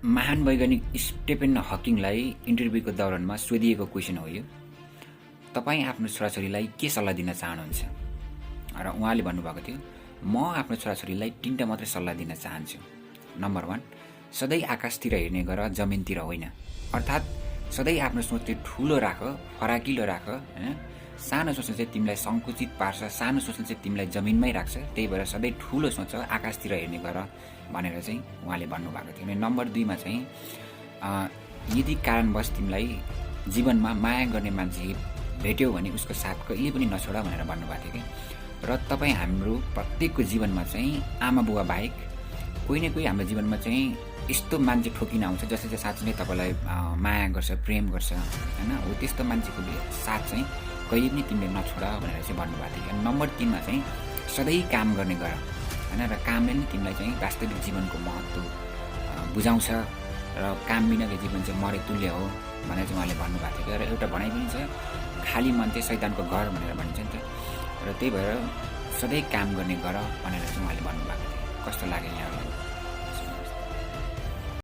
महान वैज्ञानिक स्टेफेन हकिङलाई इन्टरभ्यूको दौरानमा सोधिएको क्वेसन हो यो। तपाईँ आफ्नो छोराछोरीलाई के सल्लाह दिन चाहनुहुन्छ? र उहाँले भन्नुभएको थियो, म आफ्नो छोराछोरीलाई 3टा मात्रै सल्लाह दिन चाहन्छु। नम्बर 1, सधैँ आकाशतिर हेर्ने गर, जमिनतिर होइन। अर्थात् सधैँ आफ्नो सोच चाहिँ ठुलो राख, फराकिलो राख, होइन। सानो सोच्नु चाहिँ तिमीलाई सङ्कुचित पार्छ, सानो सोच्नु चाहिँ तिमीलाई जमिनमै राख्छ। त्यही भएर सधैँ ठुलो सोच, आकाशतिर हेर्ने गर भनेर चाहिँ उहाँले भन्नुभएको थियो। अनि नम्बर 2मा चाहिँ यदि कारणवश तिमीलाई जीवनमा माया गर्ने मान्छे भेट्यौ भने उसको साथ कहिले पनि नछोड भनेर भन्नुभएको थियो कि। र तपाईँ हाम्रो प्रत्येकको जीवनमा चाहिँ आमा बुवा बाहेक कोही न कोही हाम्रो जीवनमा चाहिँ यस्तो मान्छे ठोकिन आउँछ जसले चाहिँ साँच्चै नै तपाईँलाई माया गर्छ, प्रेम गर्छ, होइन। हो त्यस्तो मान्छेको साथ चाहिँ कहिले पनि तिमीले नछोड भनेर चाहिँ भन्नुभएको थियो। अनि नम्बर 3मा चाहिँ सधैँ काम गर्ने गर, होइन। र कामले नै तिमीलाई चाहिँ वास्तविक जीवनको महत्त्व बुझाउँछ र काम बिनाको जीवन चाहिँ मरे तुल्य हो भनेर चाहिँ उहाँले भन्नुभएको थियो। र एउटा भनाइ पनि छ, खाली मन चाहिँ शैतानको घर भनेर भनिन्छ नि त। र त्यही भएर सधैँ काम गर्ने गर भनेर चाहिँ उहाँले भन्नुभएको थियो। कस्तो लाग्यो यहाँलाई?